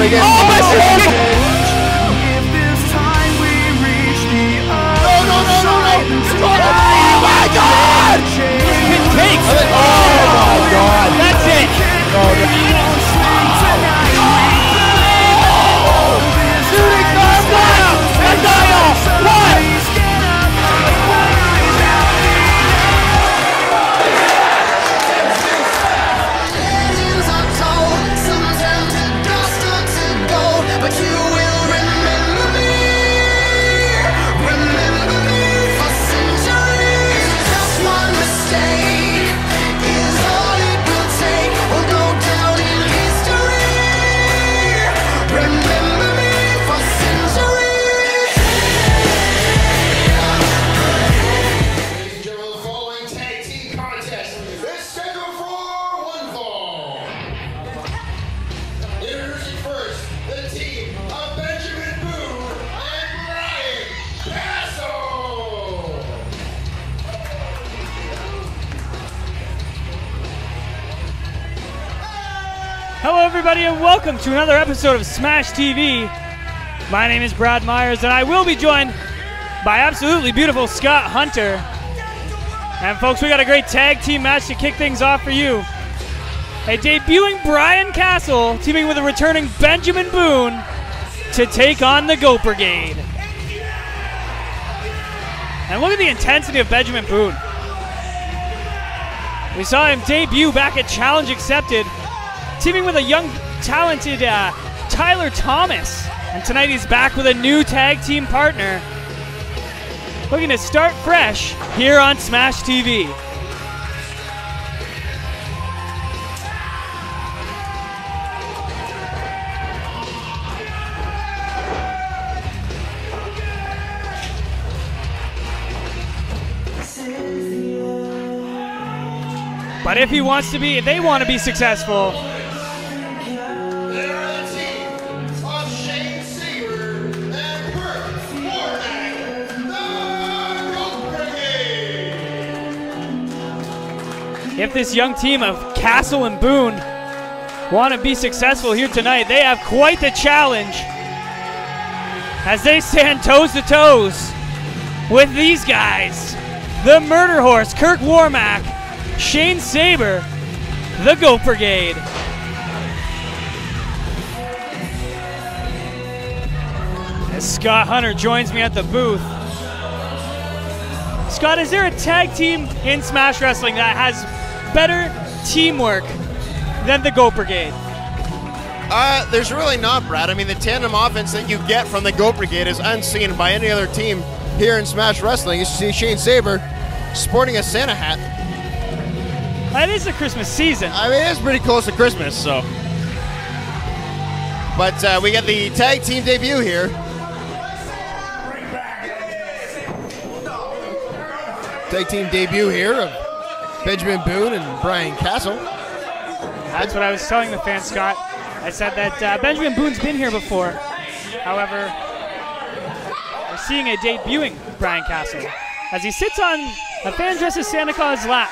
going again. Oh, my God! Oh my God! Takes. Oh my God! That's it. Shooting star fire! And dial! What? Hello, everybody, and welcome to another episode of Smash TV. My name is Brad Myers, and I will be joined by absolutely beautiful Scott Hunter. And folks, we got a great tag team match to kick things off for you. A debuting Bryan Castle teaming with a returning Benjamin Boone to take on the GOAT Brigade. And look at the intensity of Benjamin Boone. We saw him debut back at Challenge Accepted, teaming with a young, talented Tyler Thomas. And tonight he's back with a new tag team partner, looking to start fresh here on Smash TV. But if they want to be successful, if this young team of Castle and Boone want to be successful here tonight, they have quite the challenge as they stand toes to toes with these guys. The Murder Horse, Kirk Warmack, Shane Saber, the GOAT Brigade. As Scott Hunter joins me at the booth. Scott, is there a tag team in Smash Wrestling that has better teamwork than the GOAT Brigade? There's really not, Brad. I mean, the tandem offense that you get from the GOAT Brigade is unseen by any other team here in Smash Wrestling. You see Shane Saber sporting a Santa hat. It is the Christmas season. I mean, it's pretty close to Christmas, so. But we get the tag team debut here. Tag team debut here of Benjamin Boone and Bryan Castle. That's what I was telling the fans, Scott. I said that Benjamin Boone's been here before. However, we're seeing a debuting Bryan Castle as he sits on a fan dressed as Santa Claus' lap.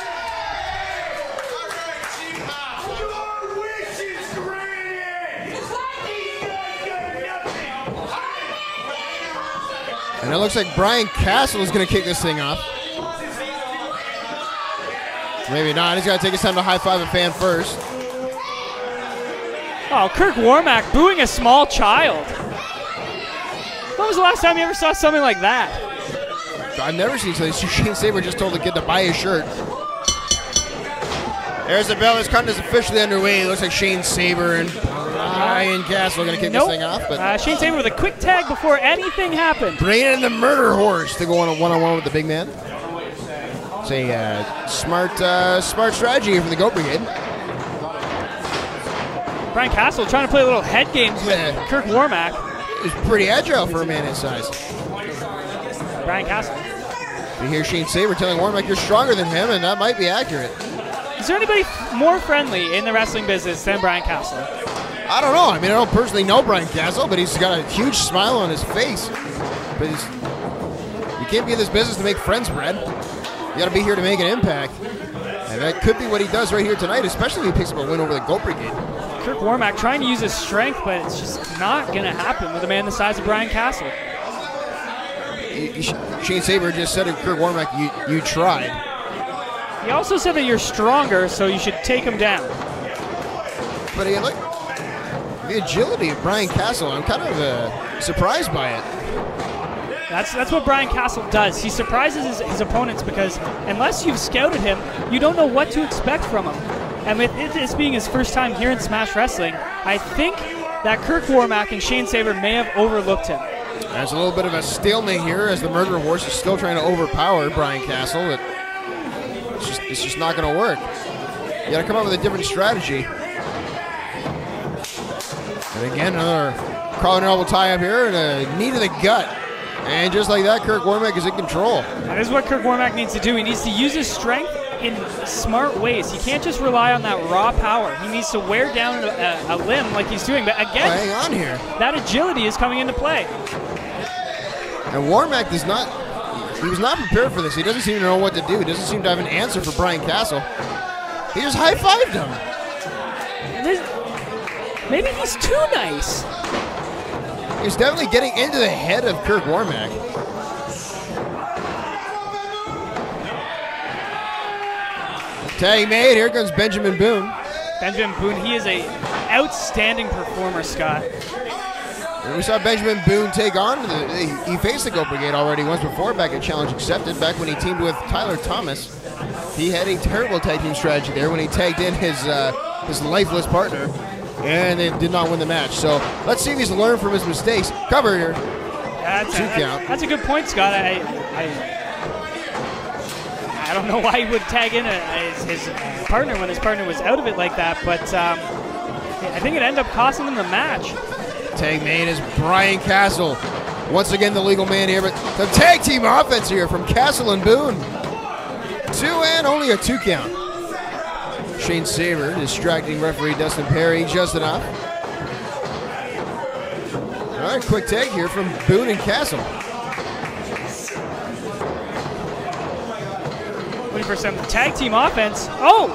And it looks like Bryan Castle is going to kick this thing off. Maybe not. He's got to take his time to high-five a fan first. Oh, Kirk Warmack booing a small child. When was the last time you ever saw something like that? I've never seen something. Shane Saber just told the kid to buy his shirt. There's the bell. This contest is officially underway. It looks like Shane Saber and Bryan Castle are going to kick this thing off. But Shane Saber with a quick tag before anything happened. bringing in the Murder Horse to go on a one-on-one with the big man. It's a smart strategy here for the GOAT Brigade. Bryan Castle trying to play a little head games with Kirk Warmack. He's pretty agile for a man his size. Bryan Castle. You hear Shane Saber telling Warmack you're stronger than him, and that might be accurate. Is there anybody more friendly in the wrestling business than Bryan Castle? I don't know. I mean, I don't personally know Bryan Castle, but he's got a huge smile on his face. But you can't be in this business to make friends, Brad. You got to be here to make an impact. And that could be what he does right here tonight, especially if he picks up a win over the GOAT Brigade. Kirk Warmack trying to use his strength, but it's just not going to happen with a man the size of Bryan Castle. Shane Saber just said to Kirk Warmack, you tried. He also said that you're stronger, so you should take him down. But look, the agility of Bryan Castle, I'm kind of surprised by it. That's what Bryan Castle does. He surprises his opponents because unless you've scouted him, you don't know what to expect from him. And with this being his first time here in Smash Wrestling, I think that Kirk Warmack and Shane Saber may have overlooked him. There's a little bit of a stalemate here as the Murder Horse is still trying to overpower Bryan Castle. But it's just not going to work. You got to come up with a different strategy. And again, another crawling elbow tie up here and a knee to the gut. And just like that, Kirk Warmack is in control. That is what Kirk Warmack needs to do. He needs to use his strength in smart ways. He can't just rely on that raw power. He needs to wear down a limb like he's doing. But again, hang on here. That agility is coming into play. And Warmack he was not prepared for this. He doesn't seem to know what to do. He doesn't seem to have an answer for Bryan Castle. He just high-fived him. Maybe he's too nice. He's definitely getting into the head of Kirk Warmack. Tag made. Here comes Benjamin Boone. Benjamin Boone, he is an outstanding performer, Scott. And we saw Benjamin Boone take on. He faced the GOAT Brigade already once before back at Challenge Accepted, back when he teamed with Tyler Thomas. He had a terrible tag team strategy there when he tagged in his lifeless partner, and they did not win the match. So let's see if he's learned from his mistakes. Cover here. That's a good point, Scott. I don't know why he would tag in his partner when his partner was out of it like that, but I think it ended up costing them the match. Tag made is Bryan Castle. Once again, the legal man here, but the tag team offense here from Castle and Boone. 2 and only a 2 count. Shane Saber distracting referee Dustin Perry just enough. All right, quick tag here from Boone and Castle. 20% tag team offense. Oh!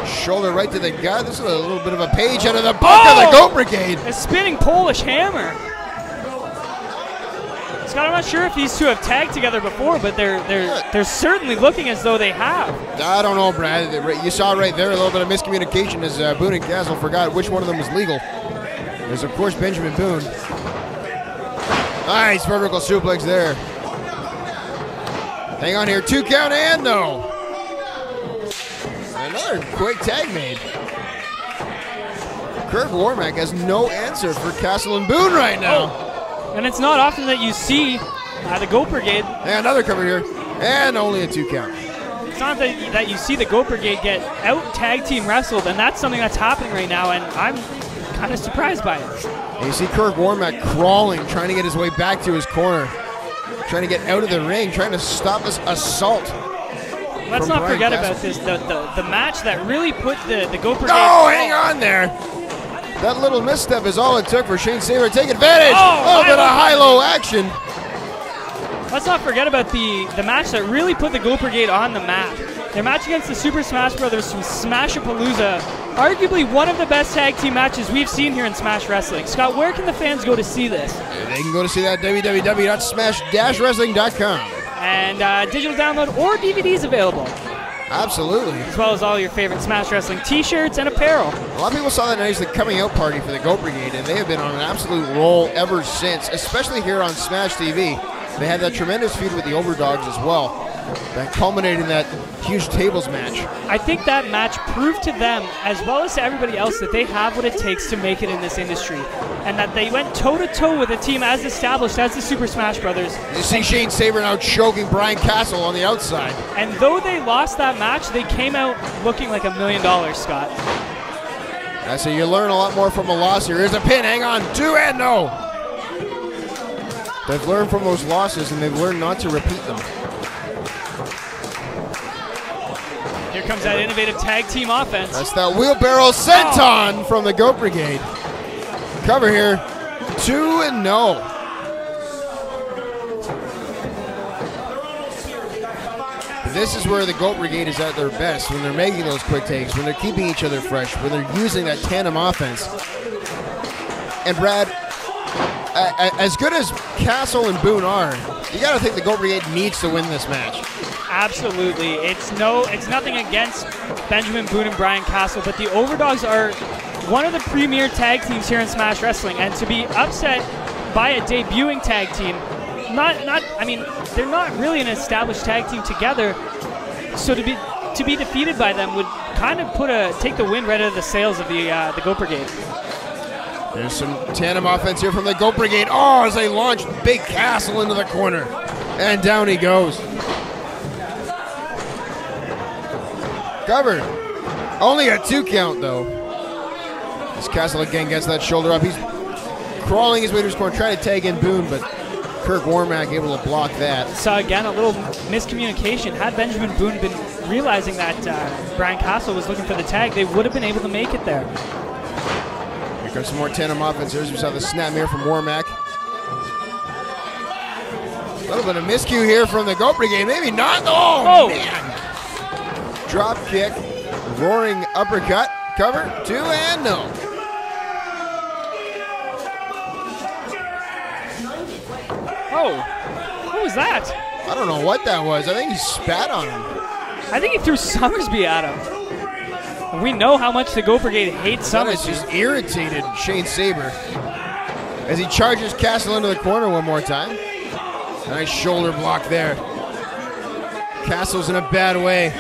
Shoulder right to the gut. This is a little bit of a page out of the book of the GOAT Brigade. A spinning Polish hammer. Scott, I'm not sure if these two have tagged together before, but they're certainly looking as though they have. I don't know, Brad. You saw right there a little bit of miscommunication as Boone and Castle forgot which one of them was legal. There's, of course, Benjamin Boone. Nice vertical suplex there. Hang on here. 2 count and no. Another quick tag made. Kirk Warmack has no answer for Castle and Boone right now. Oh. And it's not often that you see the GOAT Brigade. And another cover here. And only a 2 count. It's not that you see the GOAT Brigade get out tag team wrestled, and that's something that's happening right now, and I'm kind of surprised by it. And you see Kirk Warmack crawling, trying to get his way back to his corner. Trying to get out of the ring, trying to stop this assault. Let's not forget about this, the match that really put the GOAT Brigade... Oh, hang on there. That little misstep is all it took for Shane Saber to take advantage. Oh, a little bit of high-low action. Let's not forget about the match that really put the GOAT Brigade on the map. Their match against the Super Smash Brothers from Smashapalooza, arguably one of the best tag team matches we've seen here in Smash Wrestling. Scott, where can the fans go to see this? They can go to see that at www.smash-wrestling.com. And digital download or DVDs available. Absolutely. As well as all your favorite Smash Wrestling t-shirts and apparel. A lot of people saw that night as the coming out party for the GOAT Brigade, and they have been on an absolute roll ever since, especially here on Smash TV. They had that tremendous feud with the Overdogs as well. That culminated in that huge tables match. I think that match proved to them, as well as to everybody else, that they have what it takes to make it in this industry. And that they went toe-to-toe with a team as established as the Super Smash Brothers. You see Shane Saber now choking Bryan Castle on the outside. And though they lost that match, they came out looking like $1 million, Scott. I say you learn a lot more from a loss here. Here's a pin, hang on, 2 and no. They've learned from those losses, and they've learned not to repeat them. Here comes that innovative tag team offense. That's that wheelbarrow senton from the GOAT Brigade. Cover here, 2 and no. This is where the GOAT Brigade is at their best, when they're making those quick takes, when they're keeping each other fresh, when they're using that tandem offense. And Brad, as good as Castle and Boone are, you got to think the GOAT Brigade needs to win this match. Absolutely. It's nothing against Benjamin Boone and Bryan Castle, but the Overdogs are one of the premier tag teams here in Smash Wrestling, and to be upset by a debuting tag team, I mean, they're not really an established tag team together, so to be defeated by them would kind of take the wind right out of the sails of the GOAT Brigade. There's some tandem offense here from the GOAT Brigade. Oh, as they launch Big Castle into the corner. And down he goes. Covered. Only a 2 count, though. As Castle again gets that shoulder up. He's crawling his way to his corner, trying to tag in Boone, but Kirk Warmack able to block that. So again, a little miscommunication. Had Benjamin Boone been realizing that Bryan Castle was looking for the tag, they would have been able to make it there. Here comes some more tandem offense. Here's we saw the snap here from Warmack. A little bit of miscue here from the GOAT Brigade. Maybe not. Oh, man. Drop kick. Roaring uppercut. Cover. 2 and no. Oh, what was that? I don't know what that was. I think he spat on him. I think he threw Summersby at him. We know how much the GOAT Brigade hates Summersby. Just irritated Shane Saber as he charges Castle into the corner one more time. Nice shoulder block there. Castle's in a bad way.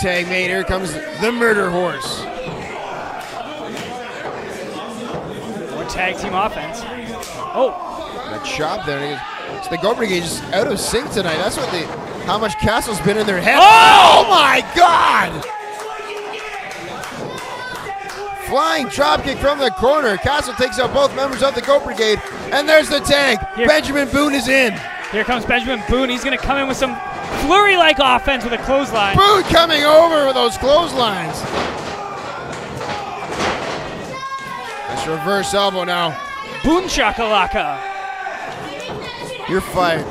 Tag mate, here comes the Murder Horse. More tag team offense. Oh. That chop there. So the GOAT Brigade is out of sync tonight. That's what how much Castle's been in their head. Oh my God! Flying dropkick from the corner. Castle takes out both members of the GOAT Brigade, and there's the tag. Benjamin Boone is in. Here comes Benjamin Boone. He's going to come in with some flurry-like offense with a clothesline. Boone coming over with those clotheslines. Nice reverse elbow now. Boone shakalaka. You're fired.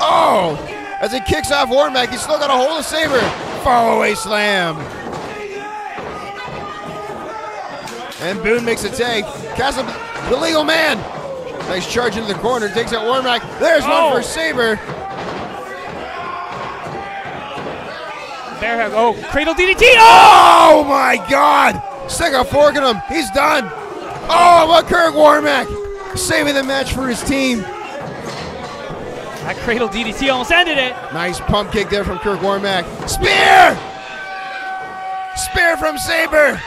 Oh! As he kicks off Warmack, he's still got a hold of Saber. Fall away slam. And Boone makes a tag. Castle, the legal man. Nice charge into the corner, takes out Warmack. There's one for Saber. There, oh, cradle DDT. Oh my God! Stick a fork in him. He's done. Oh, but Kirk Warmack saving the match for his team. That cradle DDT almost ended it. Nice pump kick there from Kirk Warmack. Spear! Spear from Saber.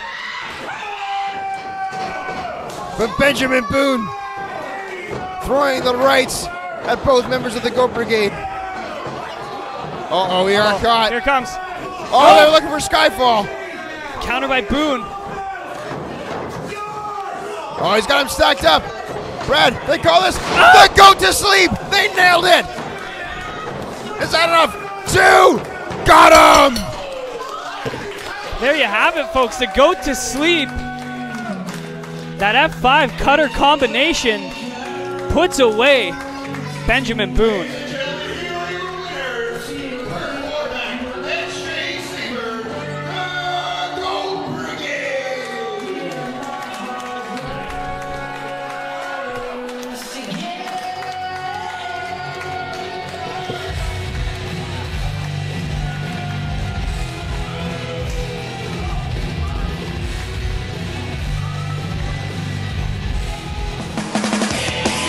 But Benjamin Boone throwing the rights at both members of the GOAT Brigade. Uh-oh, we are caught. Here it comes. Oh, they're looking for Skyfall. Counter by Boone. Oh, he's got him stacked up. Brad, they call this the GOAT to sleep. They nailed it. Is that enough? 2. Got him. There you have it, folks. The GOAT to sleep. That F5 cutter combination puts away Benjamin Boone.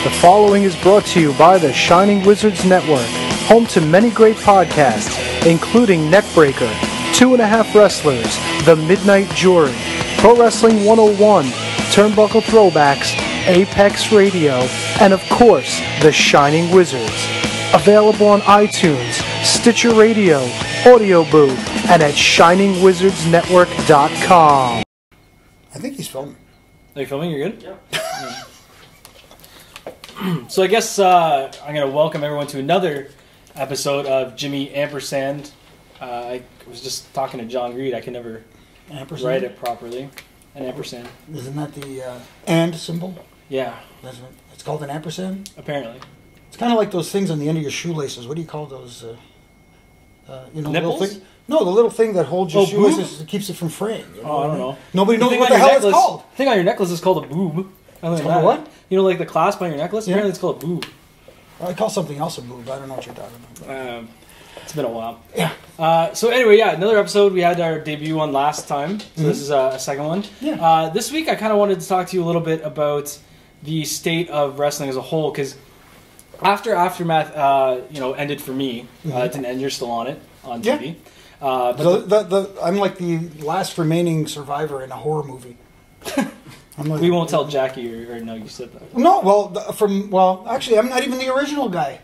The following is brought to you by the Shining Wizards Network, home to many great podcasts, including Neckbreaker, 2.5 Wrestlers, The Midnight Jury, Pro Wrestling 101, Turnbuckle Throwbacks, Apex Radio, and of course, The Shining Wizards. Available on iTunes, Stitcher Radio, Audio Boo, and at ShiningWizardsNetwork.com. I think he's filming. Are you filming? You're good? Yeah. So I guess I'm going to welcome everyone to another episode of Jimmy Ampersand. I was just talking to John Reed. I can never write it properly. An ampersand. Isn't that the and symbol? Yeah. It's called an ampersand? Apparently. It's kind of like those things on the end of your shoelaces. What do you call those? You know, Nipples? little thing. No, the little thing that holds your Oh, shoe boob? it keeps it from fraying. You know Oh, I what don't mean? know. Nobody knows thing what on the your hell necklace- it's called. The thing on your necklace is called a boob. Other than called a that, what? You know, like the clasp on your necklace? Yeah. Apparently it's called a boob. I call something else a boob. I don't know what you're talking about. It's been a while. Yeah. So anyway, yeah, another episode. We had our debut one last time, so this is a second one. Yeah. This week, I kind of wanted to talk to you a little bit about the state of wrestling as a whole, because after Aftermath, ended for me. It didn't end. You're still on it on Yeah. TV. I'm like the last remaining survivor in a horror movie. I'm like, We won't tell Jackie, or no, you said that. No, well, actually, I'm not even the original guy.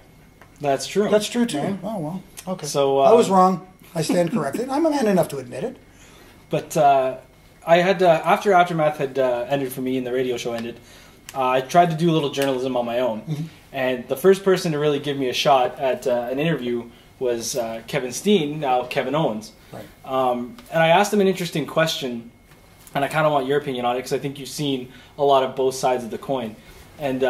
That's true. That's true too. Yeah. Oh well, okay. So, I was wrong. I stand corrected. I'm a man enough to admit it. But I had after Aftermath had ended for me and the radio show ended, I tried to do a little journalism on my own. And the first person to really give me a shot at an interview was Kevin Steen, now Kevin Owens. Right. And I asked him an interesting question, and I kind of want your opinion on it because I think you've seen a lot of both sides of the coin. And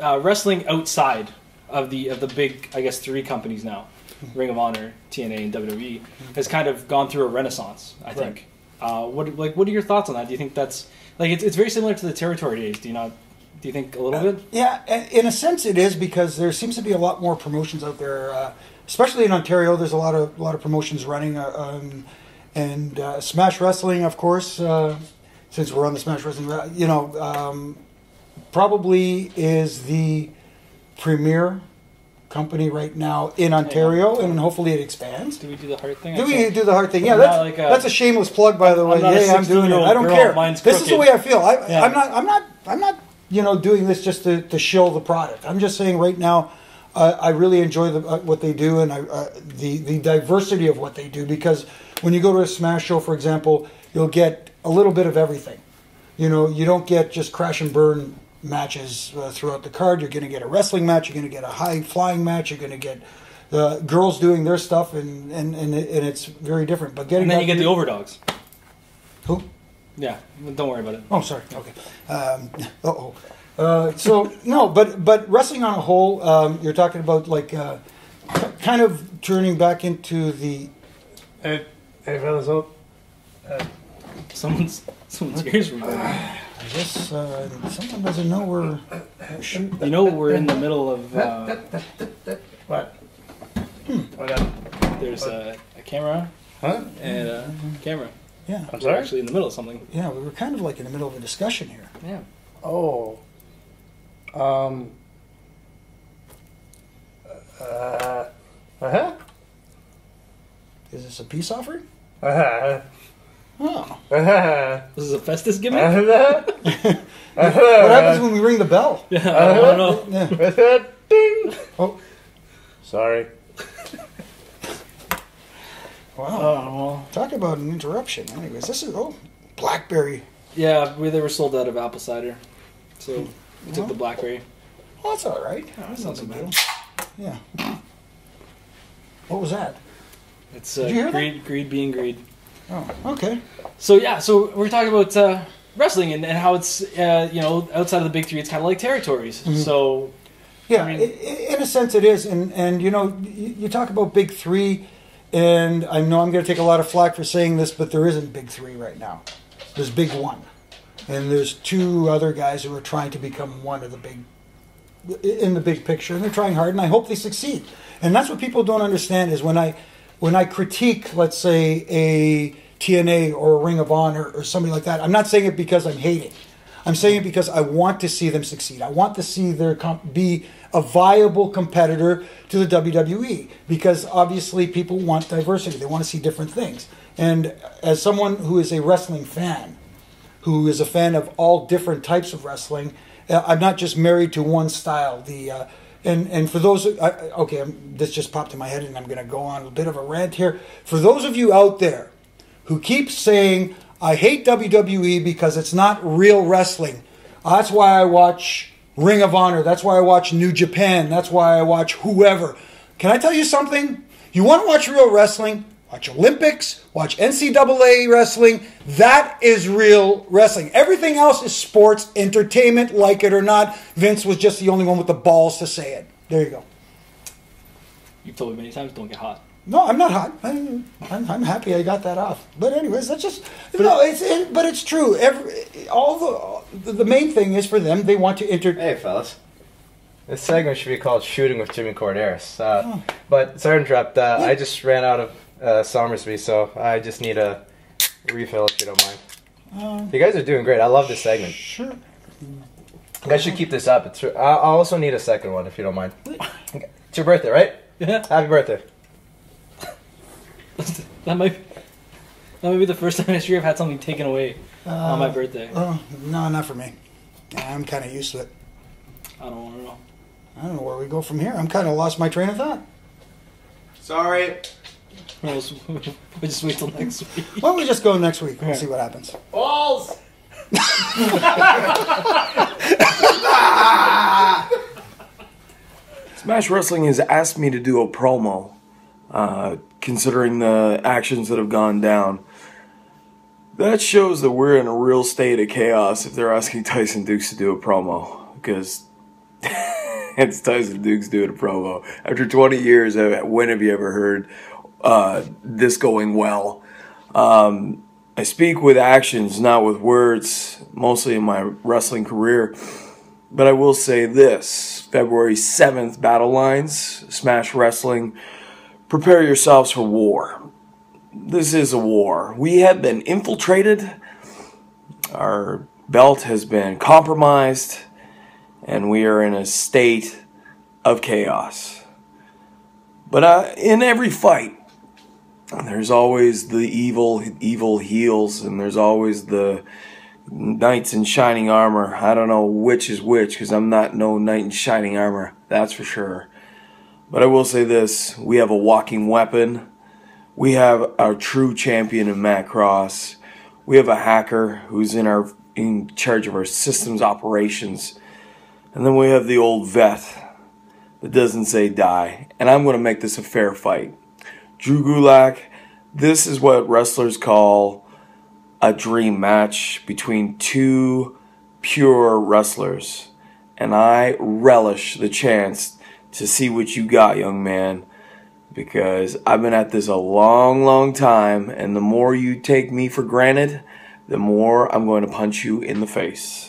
wrestling outside of the big, I guess, three companies now, Ring of Honor, TNA, and WWE, has kind of gone through a renaissance, I think. What are your thoughts on that? Do you think that's it's very similar to the territory days? Do you think a little bit? Yeah, in a sense it is, because there seems to be a lot more promotions out there, especially in Ontario. There's a lot of promotions running, and Smash Wrestling, of course. Since we're on the Smash Wrestling, probably is the premier company right now in Ontario, and hopefully it expands. Do we do the heart thing? Do we do the hard thing? Yeah, I'm not that's a shameless plug, by the way. I'm not a Hey, I'm doing it. 16-year-old I don't girl. care. Mine's This is the crooked. way I feel. Yeah. I'm not doing this just to shill the product. I'm just saying right now, I really enjoy what they do, and the diversity of what they do, because when you go to a Smash show, for example, you'll get a little bit of everything. You don't get just crash and burn matches throughout the card. You're going to get a wrestling match. You're going to get a high flying match. You're going to get the girls doing their stuff, and it's very different. But And then you get the overdogs. Who? Yeah, don't worry about it. Oh, sorry. Okay. So no, but wrestling on a whole, you're talking about kind of turning back into the. Hey, fellas, Someone's ears were burning. I guess someone doesn't know we're shooting. You know we're in the middle of. what? What happened? There's a camera Huh? and a camera. Yeah, I'm We're sorry? actually in the middle of something. yeah, we were kind of like in the middle of a discussion here. Yeah. Oh. Uh-huh. Is this a peace offering? Uh-huh. Oh, Uh-huh. This is a Festus gimmick? Uh-huh. what happens when we ring the bell? Yeah, I don't know. Yeah. Ding! Oh, Sorry. wow! Well, Talk about an interruption. Anyways, this is blackberry. yeah, they were sold out of apple cider. So we took the blackberry. Oh, that's all right. That's not so bad. Yeah. What was that? It's Did you hear greed, greed being greed. Oh, okay. So yeah, so we're talking about wrestling and how it's outside of the big three, it's kind of like territories. So Yeah, I mean- in a sense it is, and you talk about big three, and I know I'm going to take a lot of flack for saying this, but there isn't big three right now. There's big one, and there's two other guys who are trying to become one of the big, in the big picture, and they're trying hard, and I hope they succeed. And that's what people don't understand is when I critique, let's say, a TNA or a Ring of Honor or somebody like that, I'm not saying it because I'm hating. I'm saying it because I want to see them succeed. I want to see their be a viable competitor to the WWE, because obviously people want diversity. They want to see different things. And as someone who is a wrestling fan, who is a fan of all different types of wrestling, I'm not just married to one style. And for those, this just popped in my head, and I'm going to go on a bit of a rant here. For those of you out there who keep saying, I hate WWE because it's not real wrestling. That's why I watch Ring of Honor. That's why I watch New Japan. That's why I watch whoever. Can I tell you something? You want to watch real wrestling? Watch Olympics. Watch NCAA wrestling. That is real wrestling. Everything else is sports, entertainment, like it or not. Vince was just the only one with the balls to say it. There you go. you've told me many times, don't get hot. No, I'm not hot. I'm happy I got that off. But anyways, that's just but it's true. The main thing is for them. They want to Hey, fellas. This segment should be called "Shooting with Jimmy Corderas." But sorry to interrupt. I just ran out of Somersby, so I just need a refill if you don't mind. You guys are doing great. I love this segment. Sure. You guys should keep this up. I also need a second one if you don't mind. It's your birthday, right? Yeah. Happy birthday. That might be the first time in history I've had something taken away on my birthday. Oh, no, not for me. I'm kind of used to it. I don't want to know. I don't know where we go from here. I'm kind of lost my train of thought. Sorry. We'll just wait till next week. Why don't we just go next week? We'll see what happens. Balls! Smash Wrestling has asked me to do a promo, considering the actions that have gone down. That shows that we're in a real state of chaos if they're asking Tyson Dukes to do a promo, because it's Tyson Dukes doing a promo. After 20 years, when have you ever heard this going well? I speak with actions, not with words, mostly in my wrestling career. But I will say this, February 7th, Battle Lines, Smash Wrestling, prepare yourselves for war. This is a war. We have been infiltrated, our belt has been compromised, and we are in a state of chaos. But in every fight, there's always the evil heels, and there's always the knights in shining armor. I don't know which is which, because I'm not no knight in shining armor, that's for sure. But I will say this, we have a walking weapon. We have our true champion in Matt Cross. We have a hacker who's in charge of our systems operations. And then we have the old vet that doesn't say die. And I'm going to make this a fair fight. Drew Gulak, this is what wrestlers call a dream match between two pure wrestlers. And I relish the chance to see what you got, young man. Because I've been at this a long, long time. And the more you take me for granted, the more I'm going to punch you in the face.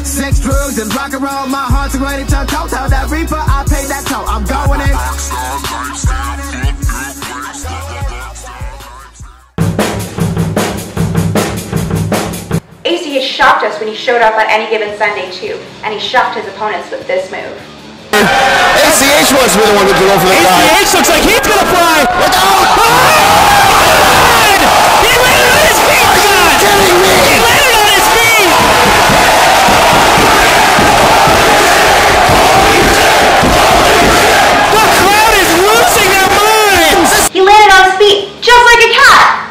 Sex, drugs, and rock and roll. My heart's ready to toe. Tell that reaper I paid that toll. I'm going in. AC has shocked us when he showed up on any given Sunday too, and he shocked his opponents with this move. ACH wants to be the one to go for the guy. ACH looks like he's gonna fly. Look out! He landed on his feet. Are you kidding me? He landed on his feet. The crowd is losing their minds. He landed on his feet, just like a cat.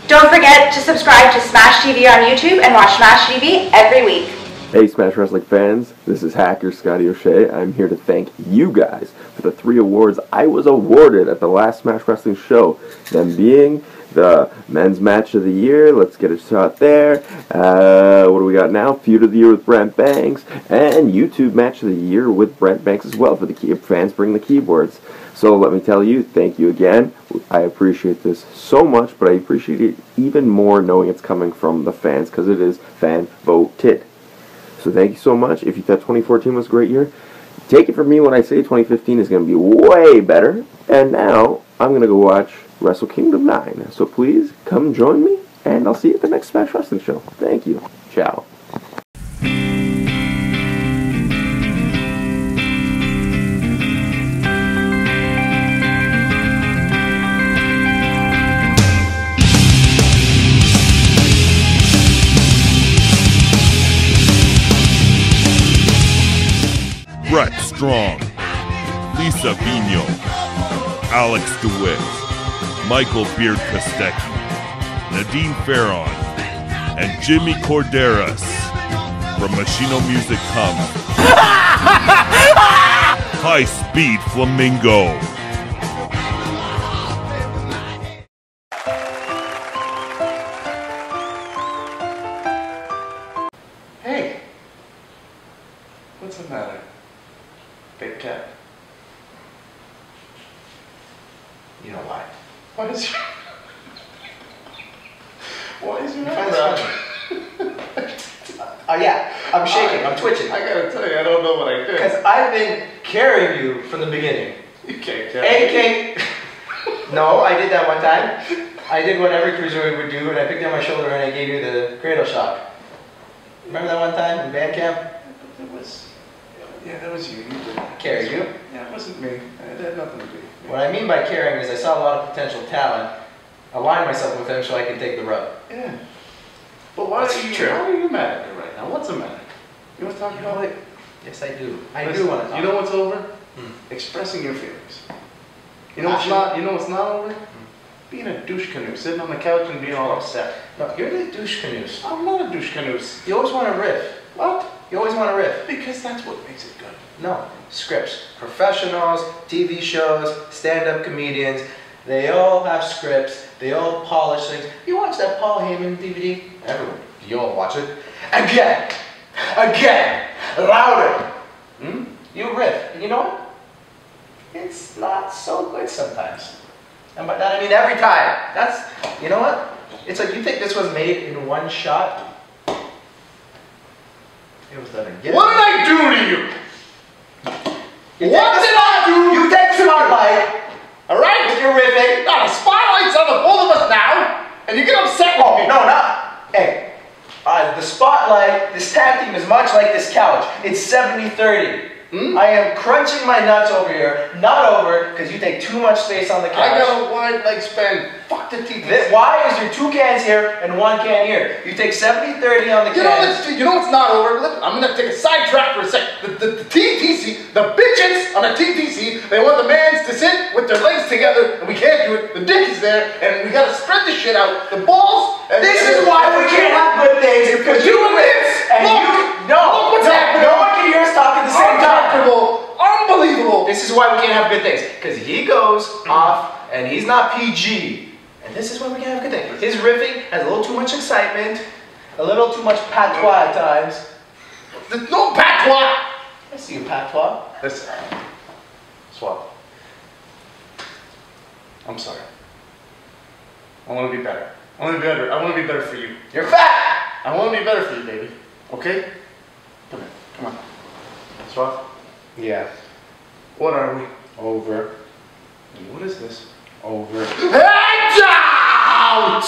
Don't forget to subscribe to Smash TV on YouTube and watch Smash TV every week. Hey Smash Wrestling fans, this is hacker Scotty O'Shea. I'm here to thank you guys for the 3 awards I was awarded at the last Smash Wrestling show. Them being the Men's Match of the Year, let's get a shot there. What do we got now? Feud of the Year with Brent Banks, and YouTube Match of the Year with Brent Banks as well for the fans bring the keyboards. So let me tell you, thank you again. I appreciate this so much, but I appreciate it even more knowing it's coming from the fans, because it is fan voted. So thank you so much. If you thought 2014 was a great year, take it from me when I say 2015 is going to be way better. And now I'm going to go watch Wrestle Kingdom 9. So please come join me, and I'll see you at the next Smash Wrestling show. Thank you. Ciao. Right. Lisa Vino, Alex DeWitt, Michael Beard Kostecki, Nadine Farron, and Jimmy Corderas. From Machino Music comes High Speed Flamingo. Hey, what's the matter, big cat? You know why? Why is your eyebrow? Oh yeah, I'm shaking, I'm twitching. I gotta tell you, I don't know what I did. Because I've been carrying you from the beginning. You can't carry me. No, I did that one time. I did what every cruiserweight would do, and I picked up my shoulder and I gave you the cradle shock. Remember that one time in band camp? That was you. You did that. Carried you? Yeah, it wasn't me. It had nothing to do with me. What I mean by carrying is I saw a lot of potential talent, aligned myself with him so I could take the rub. Yeah. But why are you mad at me right now? What's the matter? You want to talk about it? Yes, I do. I do want to talk. You know what's over? Expressing your feelings. You know what's not? You know what's not over? Being a douche canoe, sitting on the couch and being all upset. No, you're the douche canoes. I'm not a douche canoes. You always want to riff. What? You always want to riff. Because that's what makes it good. No, scripts. Professionals, TV shows, stand-up comedians, they all have scripts. They all polish things. You watch that Paul Heyman DVD? Everyone. You all watch it? Again! Again! Louder! You riff. And you know what? It's not so good sometimes. And by that I mean every time. That's, you know what? It's like you think this was made in one shot? It was done again. What did I do to you? What did I do? You take the spotlight. Alright? With your riffing. No, the spotlight's on the both of us now, and you get upset with me. No, not. Hey, the spotlight, this tag team is much like this couch. It's 70-30. I am crunching my nuts over here, not over, because you take too much space on the couch. I got a wide leg span. Fuck the TTC. Why is there 2 cans here and 1 can here? You take 70-30 on the cans. You know what's not over? I'm going to take a sidetrack for a sec. The TTC, the bitches on the TTC, they want the mans to sit with their legs together, and we can't do it. The dick is there, and we got to spread the shit out. The balls. This is why we can't have good things, because you riff and look what's happening. No one can hear us talk at the same time. Unbelievable. This is why we can't have good things, because he goes off and he's not PG. And this is why we can't have good things. His riffing has a little too much excitement, a little too much patois at times. There's no patois. I see you patois. Listen, Swap. I'm sorry. I want to be better. I want to be better. I want to be better for you. You're fat. I want to be better for you, baby. Okay? Come here. Come on. Swap. Yeah. What are we? Over. And what is this? Over. Head out!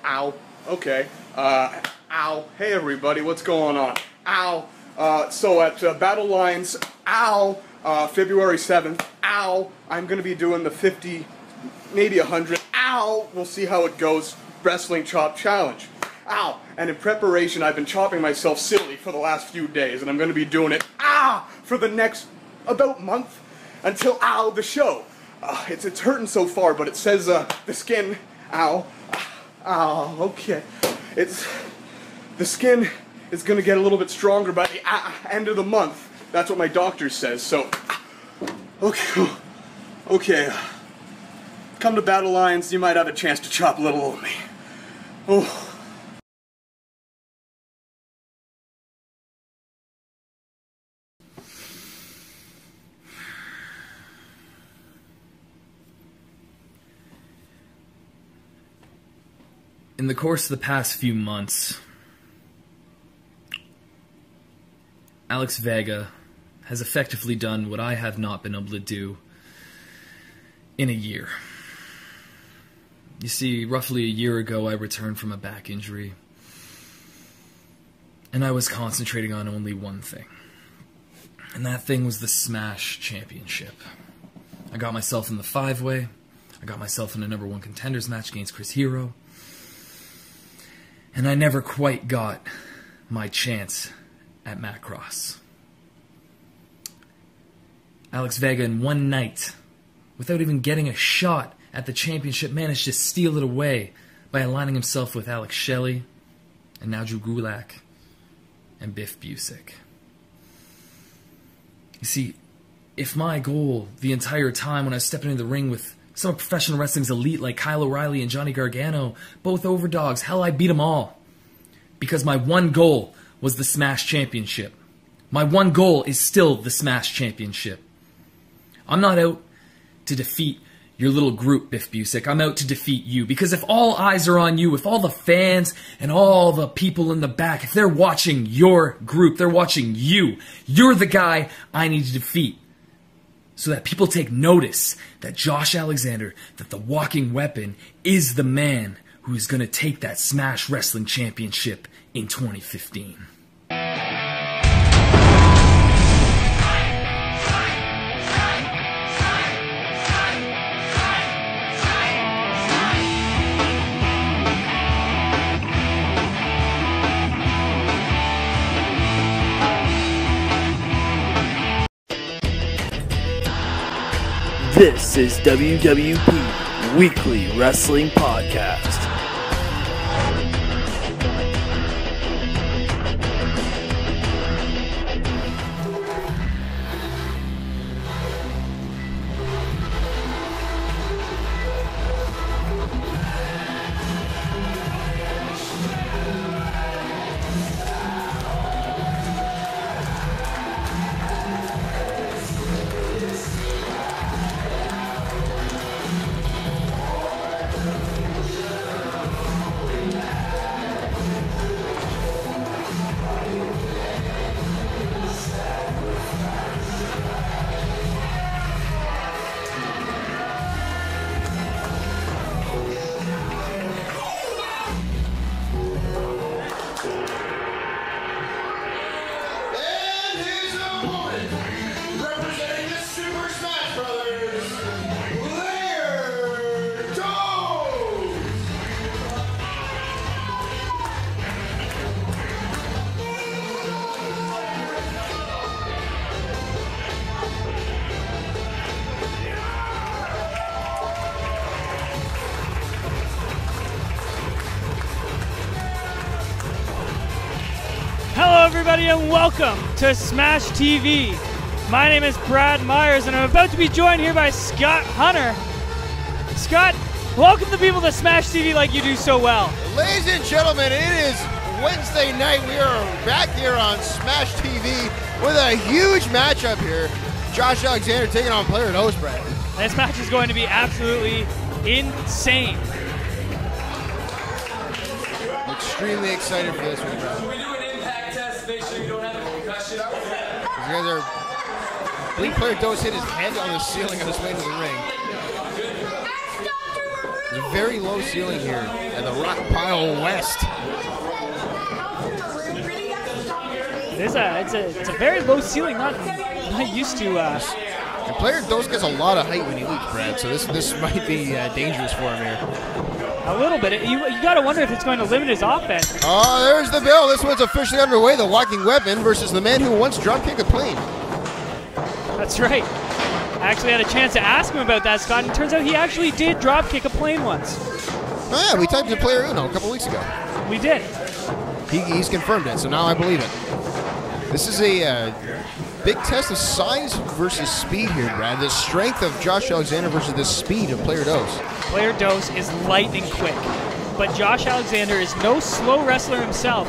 Ow. Okay. Ow. Hey everybody, what's going on? Ow. So at Battle Lines, ow, February 7th, ow, I'm going to be doing the 50, maybe 100, ow, we'll see how it goes, Wrestling Chop Challenge. Ow. And in preparation, I've been chopping myself silly for the last few days, and I'm going to be doing it, for the next, about month, until, the show. It's hurting so far, but it says, the skin, okay. The skin is going to get a little bit stronger by the end of the month. That's what my doctor says, so, okay. Come to Battle Lines, you might have a chance to chop a little of me. Oh. In the course of the past few months, Alex Vega has effectively done what I have not been able to do in a year. You see, roughly a year ago I returned from a back injury, and I was concentrating on only one thing. And that thing was the Smash Championship. I got myself in the 5-way, I got myself in a #1 contenders match against Chris Hero, and I never quite got my chance at Macross. Alex Vega in one night, without even getting a shot at the championship, managed to steal it away by aligning himself with Alex Shelley and now Drew Gulak and Biff Busick. You see, if my goal the entire time when I was stepping into the ring with some of professional wrestling's elite like Kyle O'Reilly and Johnny Gargano, both overdogs, hell, I beat them all. Because my one goal was the Smash Championship. My one goal is still the Smash Championship. I'm not out to defeat your little group, Biff Busick. I'm out to defeat you. Because if all eyes are on you, if all the fans and all the people in the back, if they're watching your group, they're watching you, you're the guy I need to defeat. So that people take notice that Josh Alexander, that the walking weapon, is the man who is going to take that Smash Wrestling Championship in 2015. This is WWP Weekly Wrestling Podcast. Everybody, and welcome to Smash TV. My name is Brad Myers, and I'm about to be joined here by Scott Hunter. Scott, welcome the people to Smash TV like you do so well. Ladies and gentlemen, it is Wednesday night. We are back here on Smash TV with a huge matchup here. Josh Alexander taking on Player Host, Brad. This match is going to be absolutely insane. Extremely excited for this one, Brad. Make sure you don't have a concussion. These guys are. I believe Player Dose hit his head on the ceiling on his way to the ring. There's a very low ceiling here at the Rockpile West. It's a very low ceiling, not used to. And Player Dose gets a lot of height when he leaps, Brad. So this might be dangerous for him here. A little bit. You got to wonder if it's going to limit his offense. Oh, there's the bell. This one's officially underway. The walking weapon versus the man who once dropkicked a plane. That's right. I actually had a chance to ask him about that, Scott, and it turns out he actually did dropkick a plane once. Oh, yeah, we typed in Player Uno a couple weeks ago. We did. He's confirmed it, so now I believe it. This is a big test of size versus speed here, Brad. The strength of Josh Alexander versus the speed of Player Dose. Player Dose is lightning quick, but Josh Alexander is no slow wrestler himself.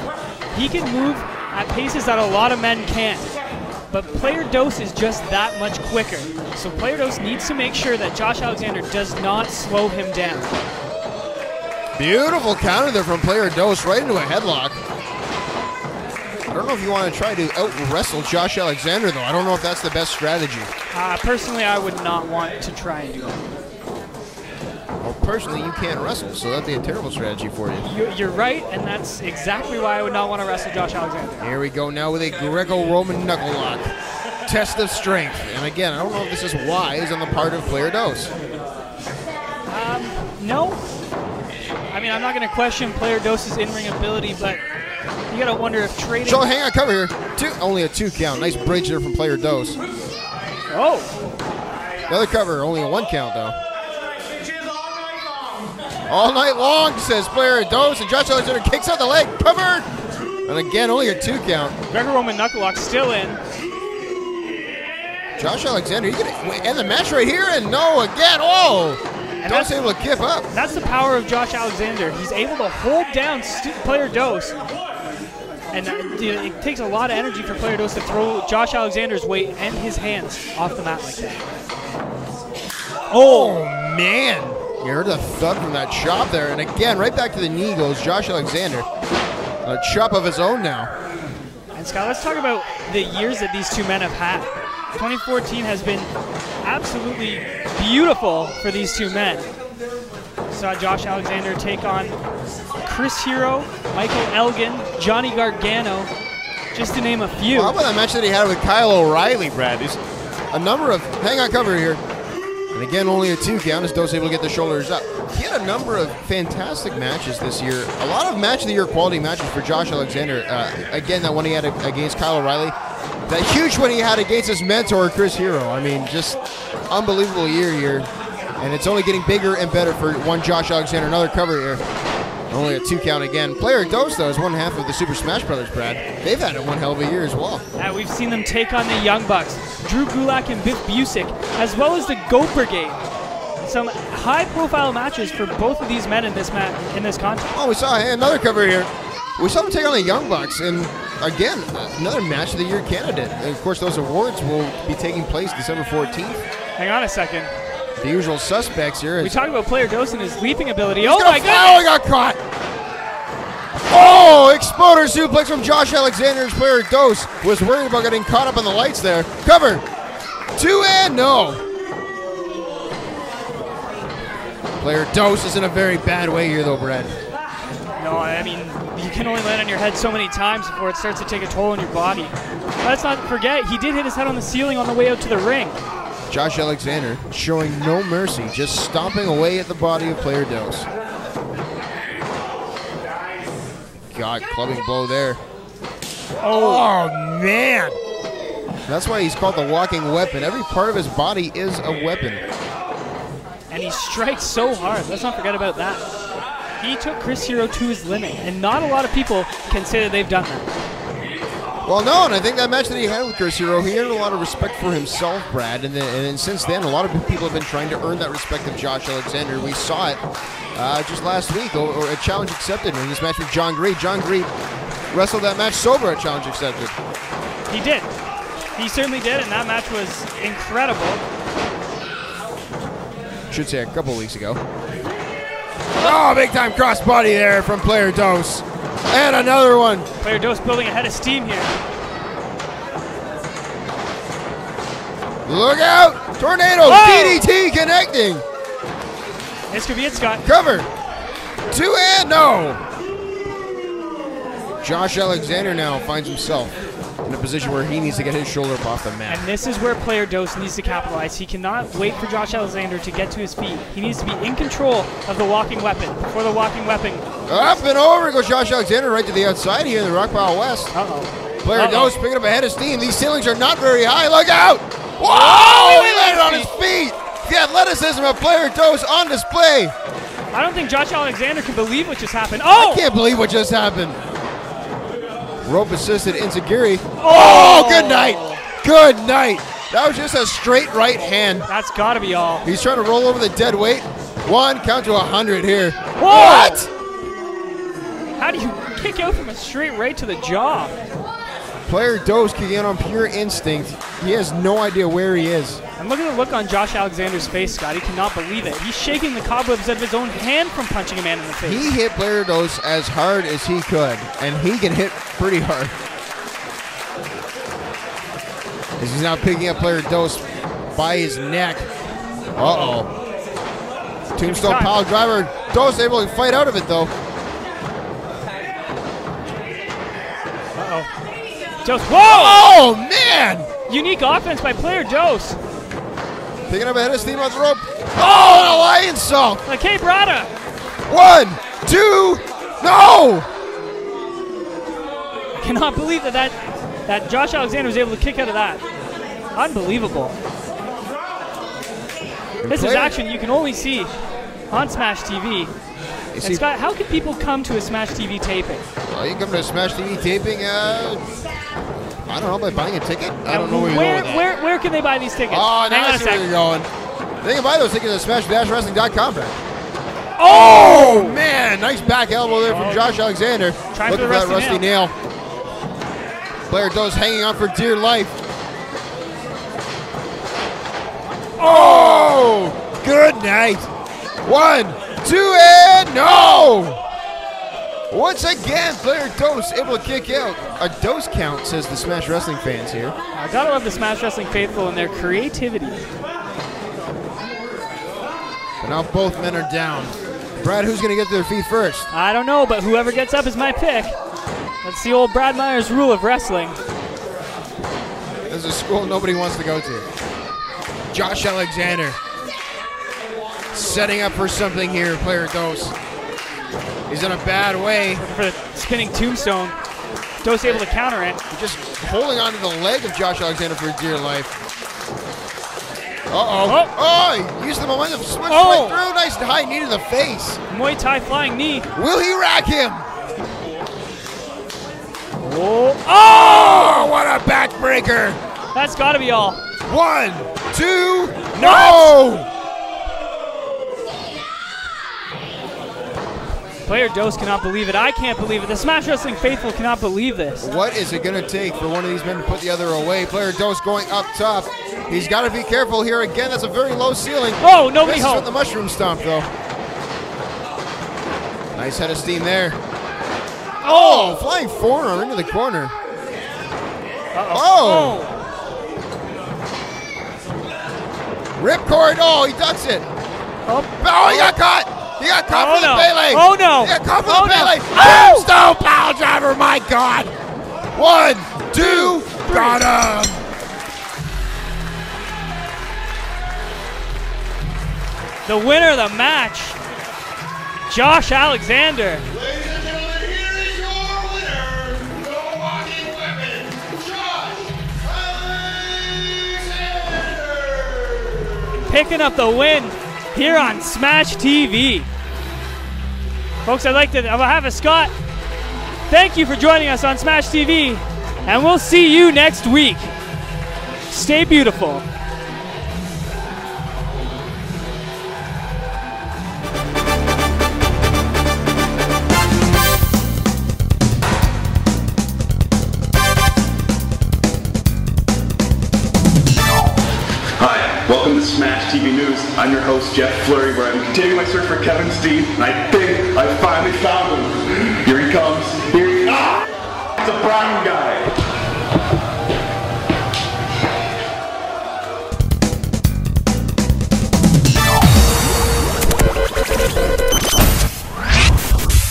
He can move at paces that a lot of men can't, but Player Dose is just that much quicker. So Player Dose needs to make sure that Josh Alexander does not slow him down. Beautiful counter there from Player Dose right into a headlock. I don't know if you want to try to out-wrestle Josh Alexander, though. I don't know if that's the best strategy. Personally, I would not want to try and do that. Well, personally, you can't wrestle, so that'd be a terrible strategy for you. You're right, and that's exactly why I would not want to wrestle Josh Alexander. Here we go now with a Greco-Roman knuckle lock. Test of strength. And again, I don't know if this is wise on the part of Player Dose. No. I mean, I'm not going to question Player Dose's in-ring ability, but you got to wonder if trading... So hang on, cover here. Only a 2 count. Nice bridge there from Player Dose. Oh. Another cover, only a 1 count though. All night long, says player Dose, and Josh Alexander kicks out the leg, covered! And again, only a 2 count. Greco-Roman knuckle lock still in. Josh Alexander, he gonna end the match right here, and no, again, oh! Dose able to give up. That's the power of Josh Alexander. He's able to hold down player Dose. And it takes a lot of energy for player Dose to throw Josh Alexander's weight and his hands off the mat like that. Oh, man. You heard the thud from that chop there. And again, right back to the knee goes Josh Alexander. A chop of his own now. And Scott, let's talk about the years that these two men have had. 2014 has been absolutely beautiful for these two men. Saw Josh Alexander take on Chris Hero, Michael Elgin, Johnny Gargano, just to name a few. Well, how about that match that he had with Kyle O'Reilly, Brad? There's a number of, hang on cover here. And again, only a 2 count as Dose able to get the shoulders up. He had a number of fantastic matches this year. A lot of match of the year quality matches for Josh Alexander. Again, that one he had against Kyle O'Reilly. That huge one he had against his mentor, Chris Hero. I mean, just unbelievable year here. And it's only getting bigger and better for one Josh Alexander. Another cover here. Only a 2 count again. Player Dose, though, is 1/2 of the Super Smash Brothers, Brad. They've had one hell of a year as well. Yeah, we've seen them take on the Young Bucks, Drew Gulak and Biff Busick, as well as the GOAT Brigade. Some high-profile matches for both of these men in this contest. Oh, we saw another cover here. We saw them take on the Young Bucks, and again, another Match of the Year candidate. And of course, those awards will be taking place December 14th. Hang on a second. The usual suspects here. We talked about player Dose and his leaping ability. Oh my God! Oh, he got caught! Oh, exploder suplex from Josh Alexander's player Dose was worried about getting caught up on the lights there. Cover. 2 and no. Player Dose is in a very bad way here, though, Brad. No, I mean, you can only land on your head so many times before it starts to take a toll on your body. Let's not forget, he did hit his head on the ceiling on the way out to the ring. Josh Alexander showing no mercy, just stomping away at the body of player Dose. God, clubbing blow there. Oh, man. That's why he's called the walking weapon. Every part of his body is a weapon. And he strikes so hard. Let's not forget about that. He took Chris Hero to his limit, and not a lot of people can say that they've done that. Well, no, and I think that match that he had with Chris Hero, he earned a lot of respect for himself, Brad, and then since then, a lot of people have been trying to earn that respect of Josh Alexander. We saw it just last week, or a challenge accepted in this match with John Greed. John Greed wrestled that match sober at challenge accepted. He did. He certainly did, and that match was incredible. Should say a couple weeks ago. Oh, big time crossbody there from player Dose. And another one. Player Dose building a head of steam here. Look out! Tornado! Whoa! DDT connecting! This could be it, Scott. Cover! 2 and no! Josh Alexander now finds himself in a position where he needs to get his shoulder up off the mat. And this is where player Dose needs to capitalize. He cannot wait for Josh Alexander to get to his feet. He needs to be in control of the walking weapon. Before the walking weapon. Up and over goes Josh Alexander right to the outside here in the Rockpile West. Uh-oh. Player Dose picking up a head of steam. These ceilings are not very high. Look out! Whoa! He landed on his feet! The athleticism of player Dose on display. I don't think Josh Alexander can believe what just happened. Oh! I can't believe what just happened. Rope assisted Inzaguri. Oh, good night. Good night. That was just a straight right hand. That's got to be all. He's trying to roll over the dead weight. 1, count to 100 here. Whoa! What? How do you kick out from a straight right to the jaw? Player Dose kicking out on pure instinct. He has no idea where he is. And look at the look on Josh Alexander's face, Scott. He cannot believe it. He's shaking the cobwebs out of his own hand from punching a man in the face. He hit player Dose as hard as he could, and he can hit pretty hard. As he's now picking up player Dose by his neck. Uh-oh. Tombstone pile driver. Dose able to fight out of it, though. Uh-oh. Dose. Whoa! Oh, man! Unique offense by player Dose. Picking up a head of steam off the rope. Oh, an Alliance salt. Like, hey, Brada. 1, 2, no! I cannot believe that Josh Alexander was able to kick out of that. Unbelievable. This is action you can only see on Smash TV. And Scott, how can people come to a Smash TV taping? Well, you can come to a Smash TV taping, I don't know, by buying a ticket? I don't know where you're going with that. Where can they buy these tickets? Oh, now Hang on I a see where second. you're going. They can buy those tickets at smash-wrestling.com. Oh! Man, nice back elbow there from Josh Alexander. Trying Looking for the that rusty nail. Player Dose hanging on for dear life. Oh! Good night. 1, 2, and no! Once again, Player Dose able to kick out. A dose count, says the Smash Wrestling fans here. I gotta love the Smash Wrestling faithful and their creativity. But now both men are down. Brad, who's going to get to their feet first? I don't know, but whoever gets up is my pick. That's the old Brad Myers rule of wrestling. This is a school nobody wants to go to. Josh Alexander setting up for something here, Player Dose. He's in a bad way. Looking for the spinning tombstone. Dose able to counter it. Just holding onto the leg of Josh Alexander for dear life. Oh. Oh, he used the momentum, switched right through. Nice high knee to the face. Muay Thai flying knee. Will he rack him? Oh, what a backbreaker. That's got to be all. 1, 2, no! Player Dose cannot believe it. I can't believe it. The Smash Wrestling faithful cannot believe this. What is it going to take for one of these men to put the other away? Player Dose going up top. He's got to be careful here again. That's a very low ceiling. Oh, nobody home. home. With the mushroom stomp, though. Nice head of steam there. Oh, flying forearm into the corner. Oh. Ripcord. Oh, he ducks it. Oh, he got caught. He got caught for the Pele. Oh, no. He got caught for the Pele. Oh! Stone pile driver, my God. 1, 2, got him. The winner of the match, Josh Alexander. Ladies and gentlemen, here is your winner, Milwaukee Women, Josh Alexander. Picking up the win here on Smash TV. Folks, I'd like to have a Scott. Thank you for joining us on Smash TV, and we'll see you next week. Stay beautiful. Welcome to Smash TV News. I'm your host, Jeff Fleury, where I'm continuing my search for Kevin Steen, and I think I finally found him. Here he comes. It's a brown guy.